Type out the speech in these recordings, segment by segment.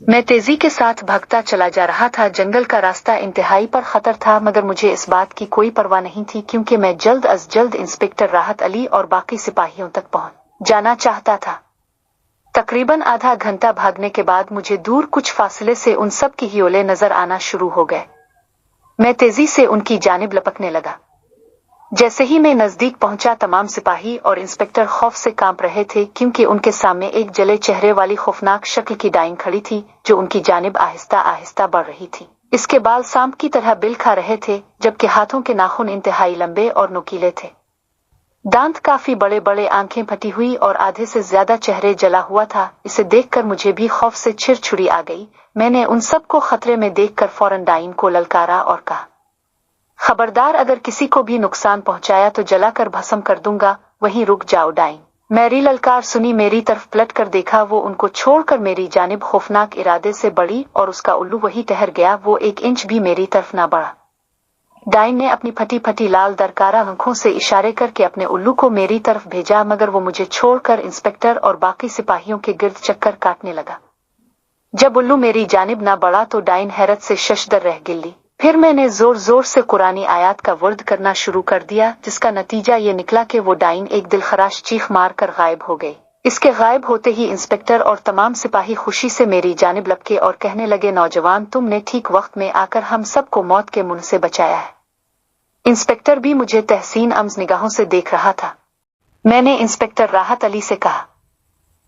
मैं तेजी के साथ भागता चला जा रहा था। जंगल का रास्ता इंतहाई पर खतर था, मगर मुझे इस बात की कोई परवाह नहीं थी क्योंकि मैं जल्द अज जल्द इंस्पेक्टर राहत अली और बाकी सिपाहियों तक पहुंच जाना चाहता था। तकरीबन आधा घंटा भागने के बाद मुझे दूर कुछ फासले से उन सब की हियोले नजर आना शुरू हो गए। मैं तेजी से उनकी जानिब लपकने लगा। जैसे ही मैं नजदीक पहुंचा, तमाम सिपाही और इंस्पेक्टर खौफ से कांप रहे थे क्योंकि उनके सामने एक जले चेहरे वाली खौफनाक शक्ल की डाइन खड़ी थी जो उनकी जानिब आहिस्ता आहिस्ता बढ़ रही थी। इसके बाल सांप की तरह बिल खा रहे थे, जबकि हाथों के नाखून इंतहाई लंबे और नुकीले थे। दांत काफी बड़े बड़े, आंखें फटी हुई और आधे से ज्यादा चेहरे जला हुआ था। इसे देखकर मुझे भी खौफ से चिरछुड़ी आ गई। मैंने उन सबको खतरे में देखकर फौरन डाइन को ललकारा और कहा, खबरदार, अगर किसी को भी नुकसान पहुंचाया तो जलाकर भस्म कर दूंगा। वहीं रुक जाओ डाइन। मेरी ललकार सुनी, मेरी तरफ पलट कर देखा। वो उनको छोड़कर मेरी जानिब खौफनाक इरादे से बढ़ी और उसका उल्लू वही ठहर गया। वो 1 इंच भी मेरी तरफ ना बढ़ा। डाइन ने अपनी फटी फटी लाल दरकारा आंखों से इशारे करके अपने उल्लू को मेरी तरफ भेजा, मगर वो मुझे छोड़कर इंस्पेक्टर और बाकी सिपाहियों के गिर्द चक्कर काटने लगा। जब उल्लू मेरी जानिब ना बढ़ा तो डाइन हैरत से शशदर रह गिल्ली। फिर मैंने जोर जोर से कुरानी आयात का वर्द करना शुरू कर दिया, जिसका नतीजा ये निकला कि वो डाइन एक दिलखराश चीख मार कर गायब हो गई। इसके गायब होते ही इंस्पेक्टर और तमाम सिपाही खुशी से मेरी जानिब लपके और कहने लगे, नौजवान, तुमने ठीक वक्त में आकर हम सबको मौत के मुंह से बचाया है। इंस्पेक्टर भी मुझे तहसीन अम्ज निगाहों से देख रहा था। मैंने इंस्पेक्टर राहत अली से कहा,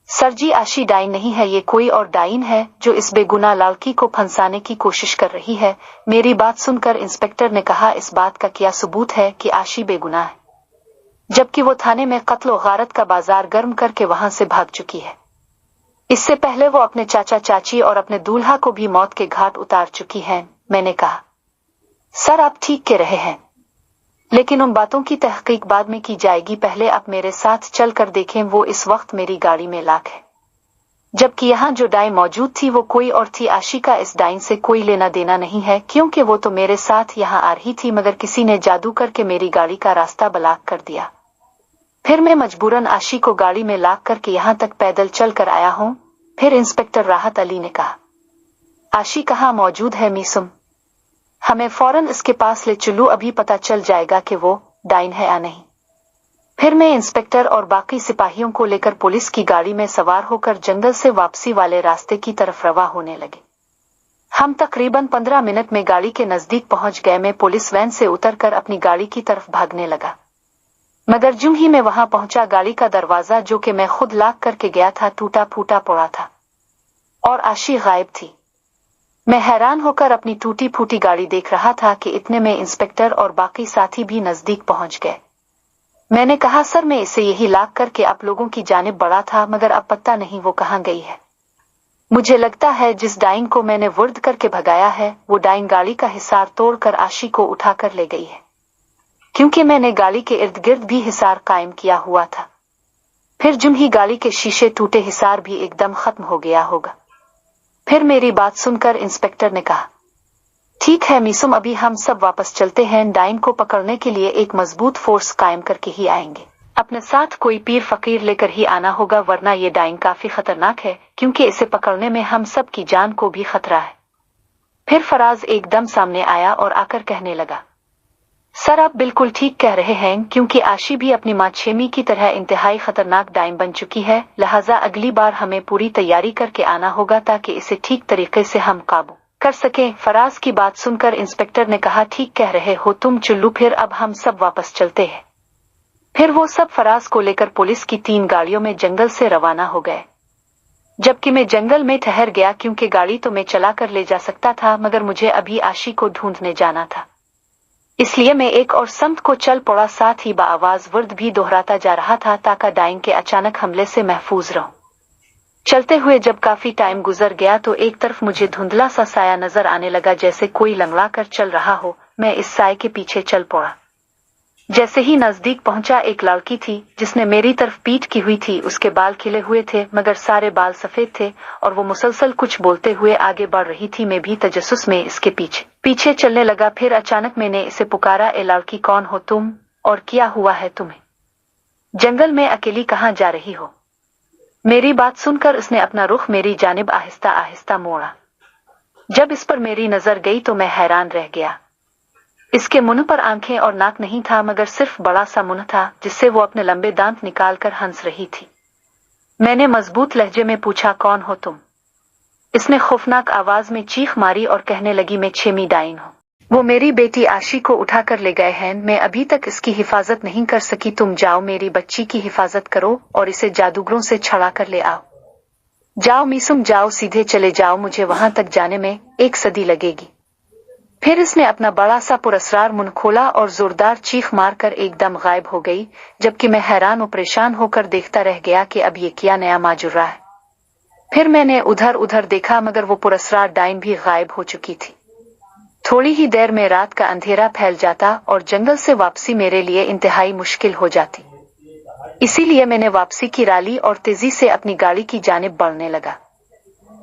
सर जी, आशी डाइन नहीं है, ये कोई और डाइन है जो इस बेगुनाह लड़की को फंसाने की कोशिश कर रही है। मेरी बात सुनकर इंस्पेक्टर ने कहा, इस बात का क्या सबूत है कि आशी बेगुनाह है, जबकि वो थाने में कत्ल और गारत का बाजार गर्म करके वहां से भाग चुकी है। इससे पहले वो अपने चाचा चाची और अपने दूल्हा को भी मौत के घाट उतार चुकी है। मैंने कहा, सर आप ठीक कह रहे हैं, लेकिन उन बातों की तहकीक बाद में की जाएगी। पहले आप मेरे साथ चल कर देखें। वो इस वक्त मेरी गाड़ी में लाक है, जबकि यहाँ जो डाइन मौजूद थी वो कोई और थी। आशी का इस डाइन से कोई लेना देना नहीं है, क्योंकि वो तो मेरे साथ यहाँ आ रही थी, मगर किसी ने जादू करके मेरी गाड़ी का रास्ता ब्लॉक कर दिया। फिर मैं मजबूरन आशी को गाड़ी में लाक करके यहाँ तक पैदल चल कर आया हूँ। फिर इंस्पेक्टर राहत अली ने कहा, आशी कहाँ मौजूद है मीसुम? हमें फौरन इसके पास ले चलो, अभी पता चल जाएगा कि वो डाइन है या नहीं। फिर मैं इंस्पेक्टर और बाकी सिपाहियों को लेकर पुलिस की गाड़ी में सवार होकर जंगल से वापसी वाले रास्ते की तरफ रवा होने लगे। हम तकरीबन 15 मिनट में गाड़ी के नजदीक पहुंच गए। मैं पुलिस वैन से उतरकर अपनी गाड़ी की तरफ भागने लगा, मगर जूं ही मैं वहां पहुंचा, गाड़ी का दरवाजा जो कि मैं खुद लॉक करके गया था टूटा फूटा पड़ा था और आशी गायब थी। मैं हैरान होकर अपनी टूटी फूटी गाड़ी देख रहा था कि इतने में इंस्पेक्टर और बाकी साथी भी नजदीक पहुंच गए। मैंने कहा, सर मैं इसे यही लॉक करके आप लोगों की जानिब बढ़ा था, मगर अब पता नहीं वो कहाँ गई है। मुझे लगता है जिस डाइन को मैंने वर्द करके भगाया है वो डाइन गाड़ी का हिसार तोड़कर आशी को उठाकर ले गई है, क्योंकि मैंने गाड़ी के इर्द गिर्द भी हिसार कायम किया हुआ था। फिर जुम ही गाड़ी के शीशे टूटे, हिसार भी एकदम खत्म हो गया होगा। फिर मेरी बात सुनकर इंस्पेक्टर ने कहा, ठीक है मीसुम, अभी हम सब वापस चलते हैं। डाइन को पकड़ने के लिए एक मजबूत फोर्स कायम करके ही आएंगे। अपने साथ कोई पीर फकीर लेकर ही आना होगा, वरना ये डाइन काफी खतरनाक है, क्योंकि इसे पकड़ने में हम सब की जान को भी खतरा है। फिर फराज एकदम सामने आया और आकर कहने लगा, सर आप बिल्कुल ठीक कह रहे हैं, क्योंकि आशी भी अपनी माँ छेमी की तरह इंतहाई खतरनाक डाइन बन चुकी है। लिहाजा अगली बार हमें पूरी तैयारी करके आना होगा ताकि इसे ठीक तरीके से हम काबू कर सकें। फराज की बात सुनकर इंस्पेक्टर ने कहा, ठीक कह रहे हो तुम चुल्लू, फिर अब हम सब वापस चलते हैं। फिर वो सब फराज को लेकर पुलिस की 3 गाड़ियों में जंगल से रवाना हो गए, जबकि मैं जंगल में ठहर गया, क्योंकि गाड़ी तो मैं चला कर ले जा सकता था, मगर मुझे अभी आशी को ढूंढने जाना था। इसलिए मैं एक और समत को चल पड़ा, साथ ही बाआवाज वर्द भी दोहराता जा रहा था ताकि डाइन के अचानक हमले से महफूज रहूं। चलते हुए जब काफी टाइम गुजर गया तो एक तरफ मुझे धुंधला सा साया नजर आने लगा, जैसे कोई लंगड़ा कर चल रहा हो। मैं इस साए के पीछे चल पड़ा। जैसे ही नजदीक पहुंचा, एक लड़की थी जिसने मेरी तरफ पीठ की हुई थी। उसके बाल खिले हुए थे, मगर सारे बाल सफेद थे, और वो मुसलसल कुछ बोलते हुए आगे बढ़ रही थी। मैं भी तजस्सुस में इसके पीछे पीछे चलने लगा। फिर अचानक मैंने इसे पुकारा, ए लड़की, कौन हो तुम और क्या हुआ है तुम्हें? जंगल में अकेली कहाँ जा रही हो? मेरी बात सुनकर उसने अपना रुख मेरी जानिब आहिस्ता आहिस्ता मोड़ा। जब इस पर मेरी नजर गई तो मैं हैरान रह गया। इसके मुंह पर आंखें और नाक नहीं था, मगर सिर्फ बड़ा सा मुंह था जिससे वो अपने लंबे दांत निकालकर हंस रही थी। मैंने मजबूत लहजे में पूछा, कौन हो तुम? इसने खौफनाक आवाज में चीख मारी और कहने लगी, मैं छेमी डाइन हूँ। वो मेरी बेटी आशी को उठाकर ले गए हैं, मैं अभी तक इसकी हिफाजत नहीं कर सकी। तुम जाओ, मेरी बच्ची की हिफाजत करो और इसे जादूगरों से छड़ा कर ले आओ। जाओ मीसुम, जाओ, सीधे चले जाओ, मुझे वहां तक जाने में 1 सदी लगेगी। फिर इसने अपना बड़ा सा पुरस्रार मुंह खोला और जोरदार चीख मारकर एकदम गायब हो गई, जबकि मैं हैरान और परेशान होकर देखता रह गया कि अब ये क्या नया माजुरा है। फिर मैंने उधर उधर देखा, मगर वो पुरस्रार डाइन भी गायब हो चुकी थी। थोड़ी ही देर में रात का अंधेरा फैल जाता और जंगल से वापसी मेरे लिए इंतहाई मुश्किल हो जाती। इसीलिए मैंने वापसी की राली और तेजी से अपनी गाड़ी की जानिब बढ़ने लगा।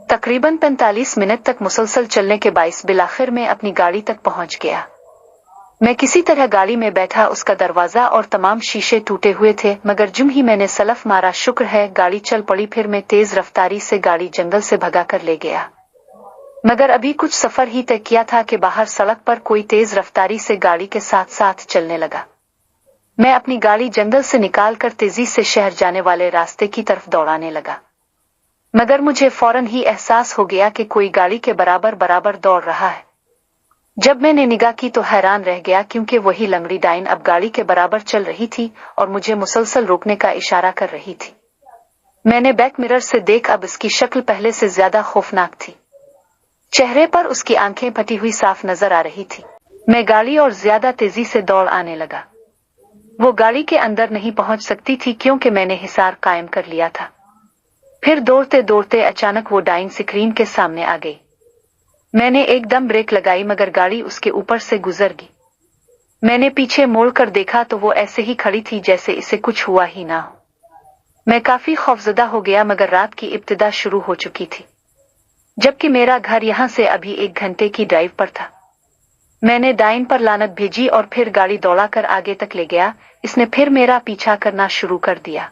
तकरीबन 45 मिनट तक मुसलसल चलने के बाइस बिलाखिर में अपनी गाड़ी तक पहुंच गया। मैं किसी तरह गाड़ी में बैठा। उसका दरवाजा और तमाम शीशे टूटे हुए थे, मगर जुम ही मैंने सलफ मारा, शुक्र है गाड़ी चल पड़ी। फिर मैं तेज रफ्तारी से गाड़ी जंगल से भगा कर ले गया। मगर अभी कुछ सफर ही तय किया था कि बाहर सड़क पर कोई तेज रफ्तारी से गाड़ी के साथ साथ चलने लगा। मैं अपनी गाड़ी जंगल से निकालकर तेजी से शहर जाने वाले रास्ते की तरफ दौड़ाने लगा, मगर मुझे फौरन ही एहसास हो गया कि कोई गाड़ी के बराबर बराबर दौड़ रहा है। जब मैंने निगाह की तो हैरान रह गया, क्योंकि वही लंगड़ी डाइन अब गाड़ी के बराबर चल रही थी और मुझे मुसलसल रोकने का इशारा कर रही थी। मैंने बैक मिरर से देख, अब इसकी शक्ल पहले से ज्यादा खौफनाक थी। चेहरे पर उसकी आंखें फटी हुई साफ नजर आ रही थी। मैं गाड़ी और ज्यादा तेजी से दौड़ आने लगा। वो गाड़ी के अंदर नहीं पहुंच सकती थी क्योंकि मैंने हिसार कायम कर लिया था। फिर दौड़ते दौड़ते अचानक वो डाइन स्क्रीन के सामने आ गई। मैंने एकदम ब्रेक लगाई, मगर गाड़ी उसके ऊपर से गुजर गई। मैंने पीछे मोड़कर देखा तो वो ऐसे ही खड़ी थी जैसे इसे कुछ हुआ ही ना हो। मैं काफी खौफजदा हो गया, मगर रात की इब्तिदा शुरू हो चुकी थी, जबकि मेरा घर यहां से अभी 1 घंटे की ड्राइव पर था। मैंने डाइन पर लानत भेजी और फिर गाड़ी दौड़ाकर आगे तक ले गया। इसने फिर मेरा पीछा करना शुरू कर दिया।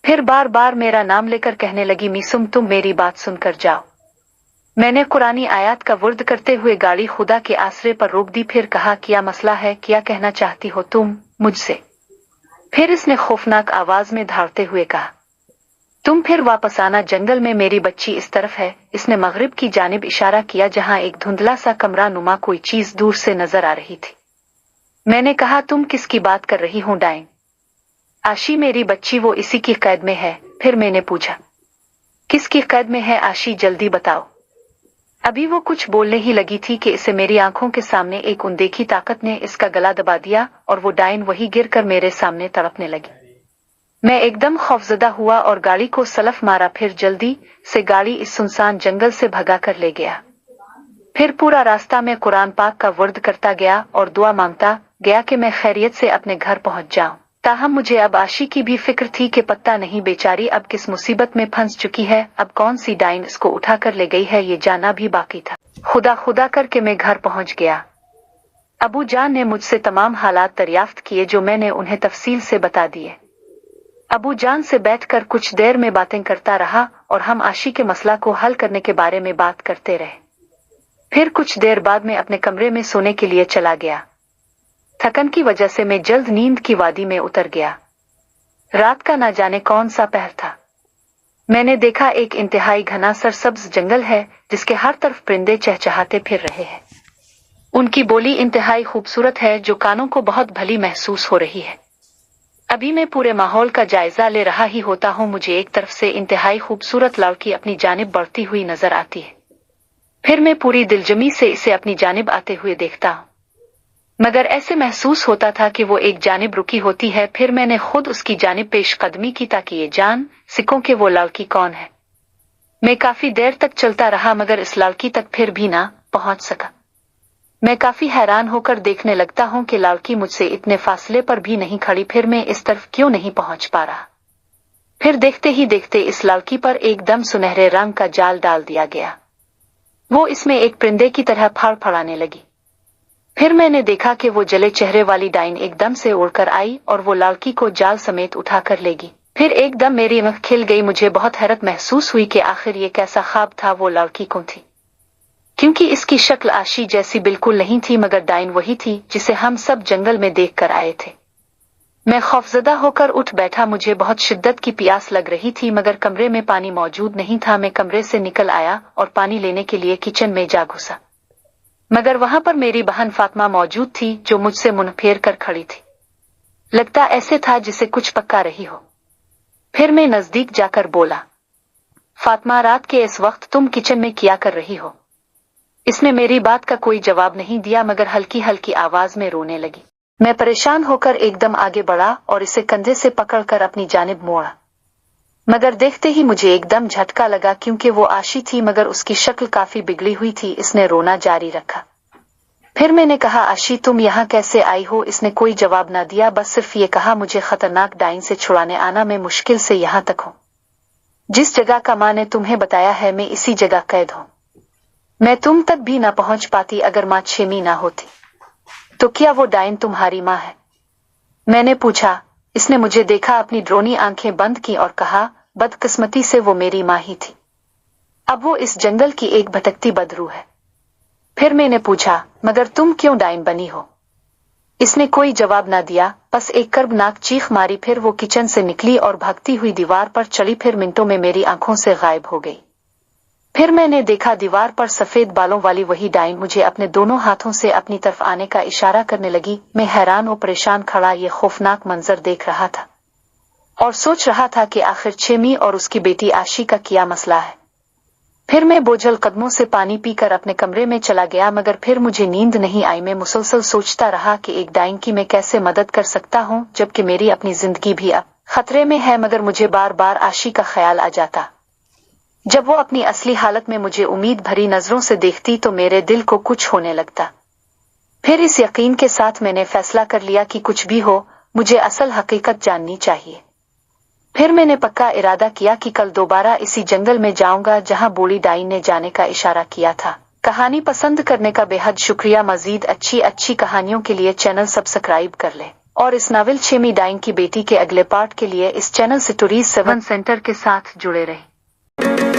फिर बार बार मेरा नाम लेकर कहने लगी, मीसुम, तुम मेरी बात सुनकर जाओ। मैंने कुरानी आयत का वर्द करते हुए गाड़ी खुदा के आसरे पर रोक दी। फिर कहा, क्या मसला है, क्या कहना चाहती हो तुम मुझसे? फिर इसने खौफनाक आवाज में धाड़ते हुए कहा, तुम फिर वापस आना, जंगल में मेरी बच्ची इस तरफ है। इसने मगरिब की जानिब इशारा किया, जहां एक धुंधला सा कमरा नुमा कोई चीज दूर से नजर आ रही थी। मैंने कहा, तुम किसकी बात कर रही हो डाइन? आशी मेरी बच्ची, वो इसी की कैद में है। फिर मैंने पूछा, किसकी कैद में है आशी, जल्दी बताओ। अभी वो कुछ बोलने ही लगी थी कि इसे मेरी आंखों के सामने एक अनदेखी ताकत ने इसका गला दबा दिया और वो डाइन वही गिरकर मेरे सामने तड़पने लगी। मैं एकदम खौफजदा हुआ और गाड़ी को सलफ मारा। फिर जल्दी से गाड़ी इस सुनसान जंगल से भगा कर ले गया। फिर पूरा रास्ता मैं कुरान पाक का वर्द करता गया और दुआ मांगता गया कि मैं खैरियत से अपने घर पहुंच जाऊं। ताहम मुझे अब आशी की भी फिक्र थी कि पता नहीं बेचारी अब किस मुसीबत में फंस चुकी है। अब कौन सी डाइन इसको उठा कर ले गई है, ये जानना भी बाकी था। खुदा खुदा करके मैं घर पहुंच गया। अबू जान ने मुझसे तमाम हालात दरियाफ्त किए जो मैंने उन्हें तफसील से बता दिए। अबू जान से बैठकर कुछ देर में बातें करता रहा और हम आशी के मसला को हल करने के बारे में बात करते रहे। फिर कुछ देर बाद मैं अपने कमरे में सोने के लिए चला गया। थकन की वजह से मैं जल्द नींद की वादी में उतर गया। रात का ना जाने कौन सा पहर था। मैंने देखा एक इंतहाई घना सरसब्ज जंगल है जिसके हर तरफ परिंदे चहचहाते फिर रहे हैं। उनकी बोली इंतहाई खूबसूरत है जो कानों को बहुत भली महसूस हो रही है। अभी मैं पूरे माहौल का जायजा ले रहा ही होता हूँ, मुझे एक तरफ से इंतहाई खूबसूरत लड़की अपनी जानिब बढ़ती हुई नजर आती है। फिर मैं पूरी दिलजमी से इसे अपनी जानिब आते हुए देखता हूँ, मगर ऐसे महसूस होता था कि वो एक जानिब रुकी होती है। फिर मैंने खुद उसकी जानिब पेशकदमी की ताकि ये जान सिकों कि वो लड़की कौन है। मैं काफी देर तक चलता रहा मगर इस लड़की तक फिर भी ना पहुंच सका। मैं काफी हैरान होकर देखने लगता हूं कि लड़की मुझसे इतने फासले पर भी नहीं खड़ी, फिर मैं इस तरफ क्यों नहीं पहुंच पा रहा। फिर देखते ही देखते इस लड़की पर एकदम सुनहरे रंग का जाल डाल दिया गया। वो इसमें एक परिंदे की तरह फड़फड़ाने लगी। फिर मैंने देखा कि वो जले चेहरे वाली डाइन एकदम से उड़कर आई और वो लड़की को जाल समेत उठाकर ले गई। फिर एकदम मेरी आँख खिल गई। मुझे बहुत हैरत महसूस हुई कि आखिर ये कैसा ख्वाब था। वो लड़की कौन थी? क्योंकि इसकी शक्ल आशी जैसी बिल्कुल नहीं थी, मगर डाइन वही थी जिसे हम सब जंगल में देख कर आए थे। मैं खौफजदा होकर उठ बैठा। मुझे बहुत शिद्दत की प्यास लग रही थी, मगर कमरे में पानी मौजूद नहीं था। मैं कमरे से निकल आया और पानी लेने के लिए किचन में जा घुसा, मगर वहां पर मेरी बहन फातिमा मौजूद थी, जो मुझसे मुंह फेर कर खड़ी थी। लगता ऐसे था जिसे कुछ पका रही हो। फिर मैं नजदीक जाकर बोला, फातिमा, रात के इस वक्त तुम किचन में क्या कर रही हो? इसने मेरी बात का कोई जवाब नहीं दिया, मगर हल्की हल्की आवाज में रोने लगी। मैं परेशान होकर एकदम आगे बढ़ा और इसे कंधे से पकड़कर अपनी जानिब मोड़ा, मगर देखते ही मुझे एकदम झटका लगा, क्योंकि वो आशी थी, मगर उसकी शक्ल काफी बिगड़ी हुई थी। इसने रोना जारी रखा। फिर मैंने कहा, आशी, तुम यहाँ कैसे आई हो? इसने कोई जवाब न दिया, बस सिर्फ ये कहा, मुझे खतरनाक डाइन से छुड़ाने आना, मैं मुश्किल से यहाँ तक हूँ। जिस जगह का माँ ने तुम्हें बताया है, मैं इसी जगह कैद हूँ। मैं तुम तक भी ना पहुंच पाती अगर माँ छेमी ना होती। तो क्या वो डाइन तुम्हारी माँ है? मैंने पूछा। इसने मुझे देखा, अपनी ड्रोनी आंखें बंद की और कहा, बदकिस्मती से वो मेरी माँ ही थी। अब वो इस जंगल की एक भटकती बदरू है। फिर मैंने पूछा, मगर तुम क्यों डाइन बनी हो? इसने कोई जवाब ना दिया, बस एक कर्बनाक चीख मारी। फिर वो किचन से निकली और भागती हुई दीवार पर चली। फिर मिनटों में मेरी आंखों से गायब हो गई। फिर मैंने देखा, दीवार पर सफेद बालों वाली वही डाइन मुझे अपने दोनों हाथों से अपनी तरफ आने का इशारा करने लगी। मैं हैरान और परेशान खड़ा ये खौफनाक मंजर देख रहा था और सोच रहा था कि आखिर छेमी और उसकी बेटी आशी का क्या मसला है। फिर मैं बोझल कदमों से पानी पीकर अपने कमरे में चला गया, मगर फिर मुझे नींद नहीं आई। मैं मुसलसल सोचता रहा कि एक डाइन की मैं कैसे मदद कर सकता हूँ, जबकि मेरी अपनी जिंदगी भी अब खतरे में है। मगर मुझे बार बार आशी का ख्याल आ जाता। जब वो अपनी असली हालत में मुझे उम्मीद भरी नजरों से देखती तो मेरे दिल को कुछ होने लगता। फिर इस यकीन के साथ मैंने फैसला कर लिया कि कुछ भी हो, मुझे असल हकीकत जाननी चाहिए। फिर मैंने पक्का इरादा किया कि कल दोबारा इसी जंगल में जाऊंगा जहां बूढ़ी डाइन ने जाने का इशारा किया था। कहानी पसंद करने का बेहद शुक्रिया। मजीद अच्छी कहानियों के लिए चैनल सब्सक्राइब कर ले और इस नावल छेमी डाइन की बेटी के अगले पार्ट के लिए इस चैनल से टूरिस्ट 7 सेंटर के साथ जुड़े रहे।